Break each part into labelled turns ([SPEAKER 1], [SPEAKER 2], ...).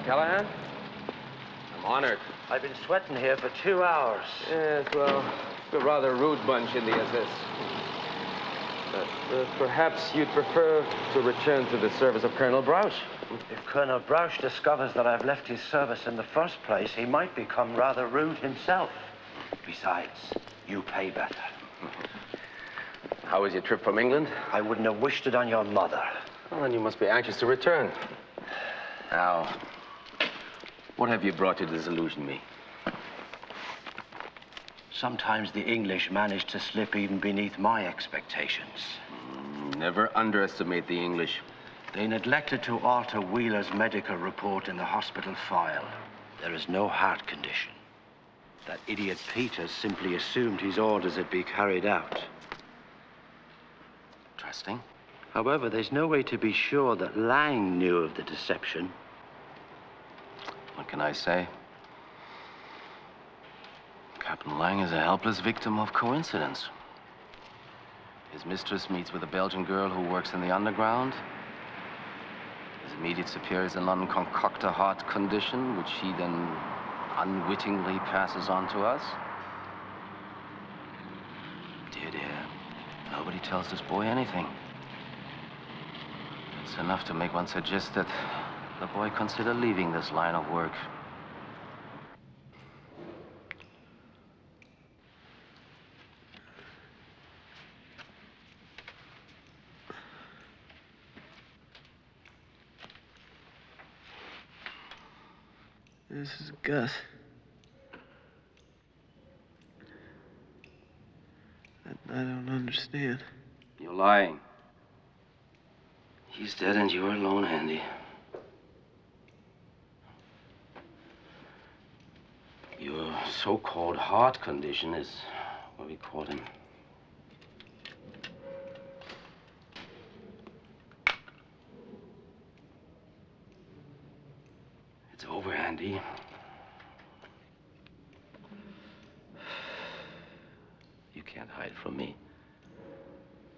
[SPEAKER 1] Callahan? I'm honored.
[SPEAKER 2] I've been sweating here for 2 hours.
[SPEAKER 1] Yes, well, we're a rather rude bunch in the SS. But perhaps you'd prefer to return to the service of Colonel Brouch.
[SPEAKER 2] If Colonel Brouch discovers that I've left his service in the first place, he might become rather rude himself. Besides, you pay better.
[SPEAKER 1] How was your trip from England?
[SPEAKER 2] I wouldn't have wished it on your mother.
[SPEAKER 1] Well, then you must be anxious to return. Now, what have you brought to disillusion me?
[SPEAKER 2] Sometimes the English manage to slip even beneath my expectations.
[SPEAKER 1] Never underestimate the English.
[SPEAKER 2] They neglected to alter Wheeler's medical report in the hospital file. There is no heart condition. That idiot Peters simply assumed his orders had been carried out.
[SPEAKER 1] Interesting.
[SPEAKER 2] However, there's no way to be sure that Lang knew of the deception.
[SPEAKER 1] What can I say? Captain Lang is a helpless victim of coincidence. His mistress meets with a Belgian girl who works in the underground. His immediate superiors in London concoct a heart condition, which he then unwittingly passes on to us. Dear, nobody tells this boy anything. It's enough to make one suggest that the boy consider leaving this line of work.
[SPEAKER 3] This is Gus. I don't understand.
[SPEAKER 1] You're lying. He's dead and you're alone, Andy. Your so-called heart condition is what we caught him. It's over, Andy. You can't hide from me.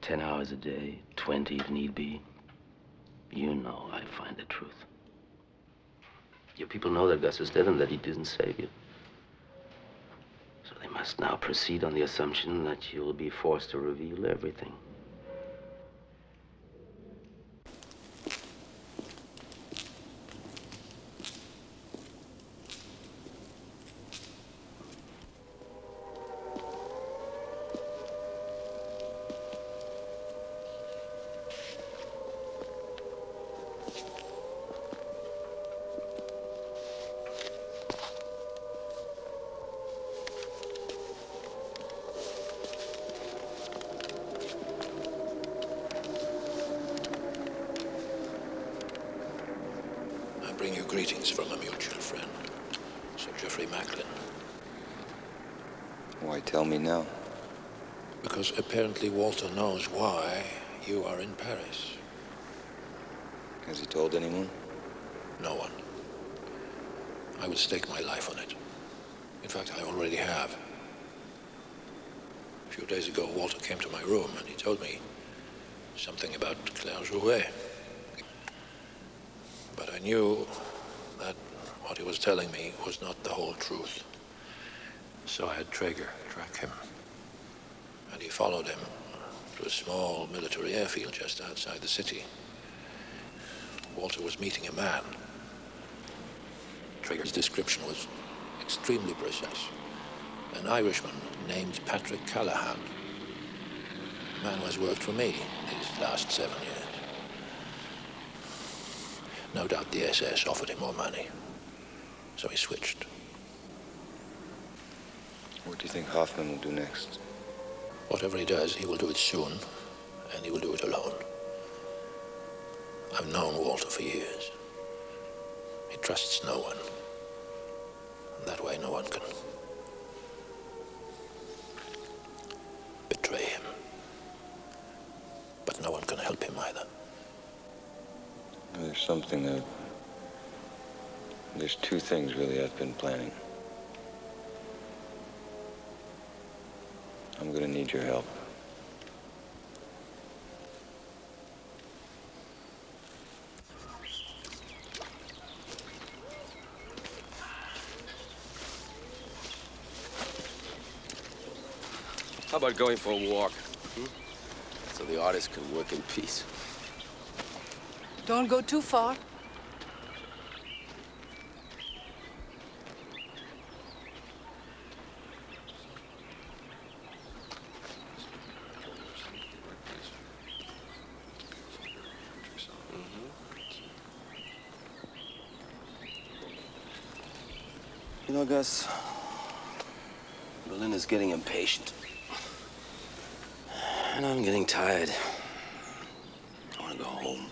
[SPEAKER 1] 10 hours a day, 20 if need be. You know I find the truth. Your people know that Gus is dead and that he didn't save you. So they must now proceed on the assumption that you'll be forced to reveal everything.
[SPEAKER 4] Bring you greetings from a mutual friend, Sir Geoffrey Macklin.
[SPEAKER 5] Why tell me now?
[SPEAKER 4] Because apparently Walter knows why you are in Paris.
[SPEAKER 5] Has he told anyone?
[SPEAKER 4] No one. I would stake my life on it. In fact, I already have. A few days ago, Walter came to my room and he told me something about Claire Jouret. But I knew that what he was telling me was not the whole truth. So I had Traeger track him. And he followed him to a small military airfield just outside the city. Walter was meeting a man. Traeger's description was extremely precise. An Irishman named Patrick Callahan. The man who has worked for me these last 7 years. No doubt the SS offered him more money, so he switched.
[SPEAKER 5] What do you think Hoffman will do next?
[SPEAKER 4] Whatever he does, he will do it soon, and he will do it alone. I've known Walter for years. He trusts no one. That way, no one can betray him. But no one can help him either.
[SPEAKER 5] There's two things really I've been planning. I'm gonna need your help.
[SPEAKER 1] How about going for a walk? So the artist can work in peace.
[SPEAKER 6] Don't go too far.
[SPEAKER 1] You know, Gus, Berlin is getting impatient. And I'm getting tired. I want to go home.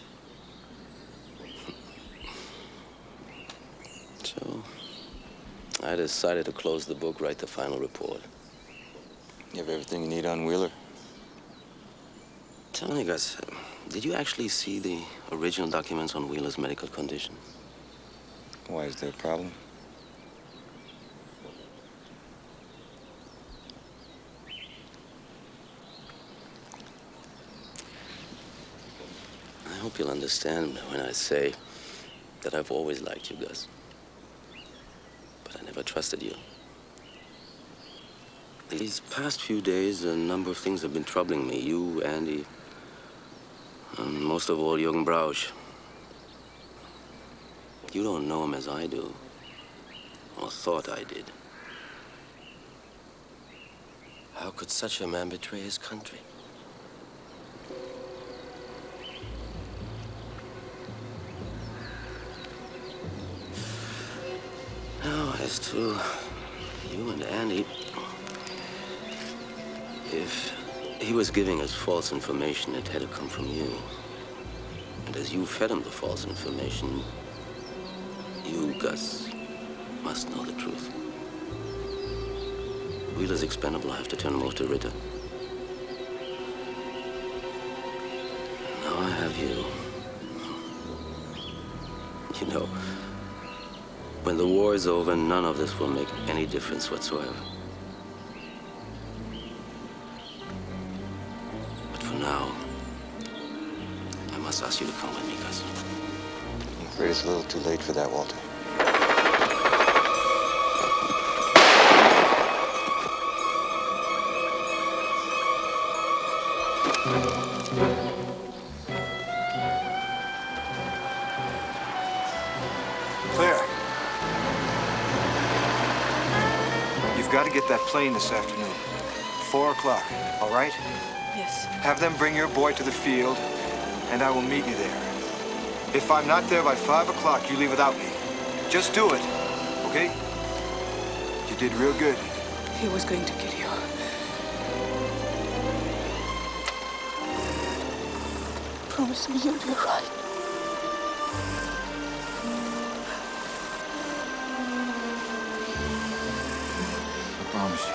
[SPEAKER 1] So, I decided to close the book, write the final report.
[SPEAKER 5] You have everything you need on Wheeler?
[SPEAKER 1] Tell me, Gus, did you actually see the original documents on Wheeler's medical condition?
[SPEAKER 5] Why, is there a problem?
[SPEAKER 1] I hope you'll understand when I say that I've always liked you, Gus. But I never trusted you. These past few days, a number of things have been troubling me. You, Andy, and most of all, Jürgen Brausch. You don't know him as I do, or thought I did. How could such a man betray his country? Now, as to you and Andy, if he was giving us false information, it had to come from you. And as you fed him the false information, you, Gus, must know the truth. Wheeler's expendable. I have to turn him over to Ritter. And now I have you. You know, when the war is over, none of this will make any difference whatsoever. But for now, I must ask you to come with me, Gus.
[SPEAKER 5] I'm afraid it's a little too late for that, Walter.
[SPEAKER 7] Claire. You've got to get that plane this afternoon. 4 o'clock, all right?
[SPEAKER 6] Yes.
[SPEAKER 7] Have them bring your boy to the field, and I will meet you there. If I'm not there by 5 o'clock, you leave without me. Just do it, okay? You did real good.
[SPEAKER 6] He was going to kill you. Promise me you'll be right.
[SPEAKER 7] I promise you.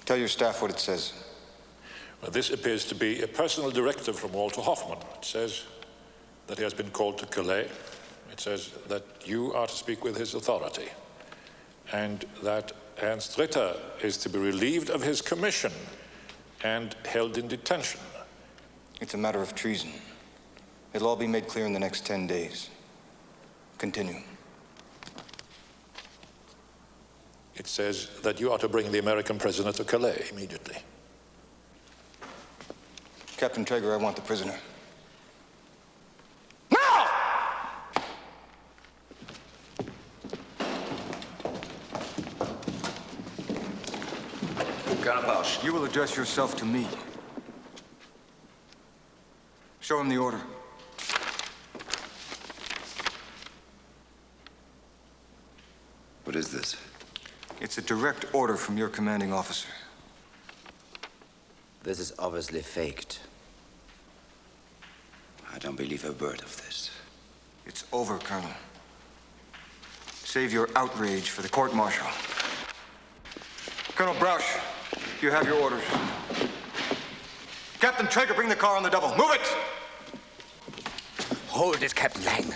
[SPEAKER 7] Tell your staff what it says.
[SPEAKER 4] Well, this appears to be a personal directive from Walter Hoffman. It says that he has been called to Calais. It says that you are to speak with his authority, and that Ernst Ritter is to be relieved of his commission and held in detention.
[SPEAKER 7] It's a matter of treason. It'll all be made clear in the next 10 days. Continue.
[SPEAKER 4] It says that you are to bring the American prisoner to Calais immediately.
[SPEAKER 7] Captain Traeger, I want the prisoner.
[SPEAKER 1] Garabausch.
[SPEAKER 7] You will address yourself to me. Show him the order.
[SPEAKER 5] What is this?
[SPEAKER 7] It's a direct order from your commanding officer.
[SPEAKER 2] This is obviously faked. I don't believe a word of this.
[SPEAKER 7] It's over, Colonel. Save your outrage for the court-martial. Colonel Brausch, you have your orders. Captain Traeger, bring the car on the double. Move it!
[SPEAKER 2] Hold it, Captain Lang.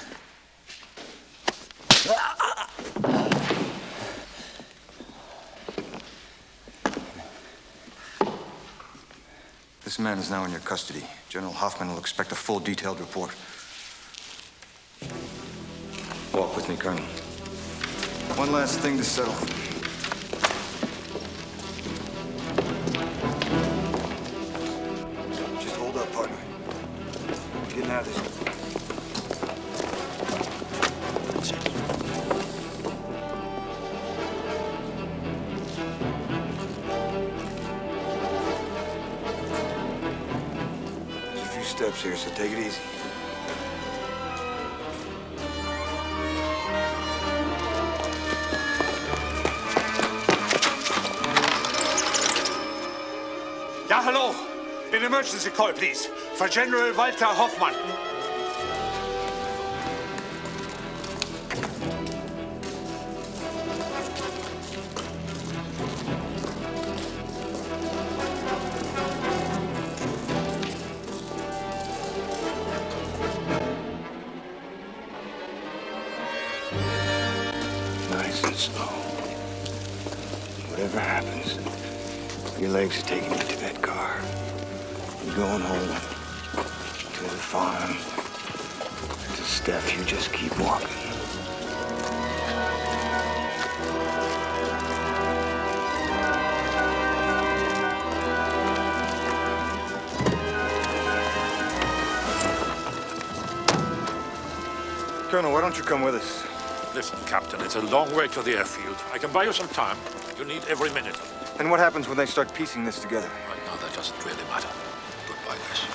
[SPEAKER 7] This man is now in your custody. General Hoffman will expect a full, detailed report. Walk with me, Colonel. One last thing to settle. Just hold up, partner. We're getting out of this.
[SPEAKER 2] That's it.
[SPEAKER 7] There's a few steps here, so take it easy.
[SPEAKER 8] Ja, hallo. An emergency call, please. For General Walter Hoffmann.
[SPEAKER 2] Nice and slow. Whatever happens, your legs are taking you to that car. You're going home. To the farm. To Steph, you just keep walking.
[SPEAKER 7] Colonel, why don't you come with us?
[SPEAKER 4] Listen, Captain, it's a long way to the airfield. I can buy you some time. You need every minute.
[SPEAKER 7] And what happens when they start piecing this together?
[SPEAKER 4] Right now, that doesn't really matter. Goodbye, Wes.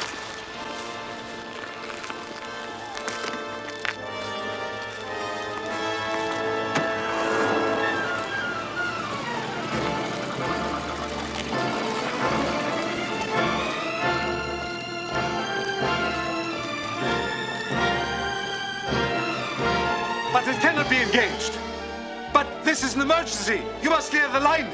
[SPEAKER 8] But it cannot be engaged. But this is an emergency. You must clear the line.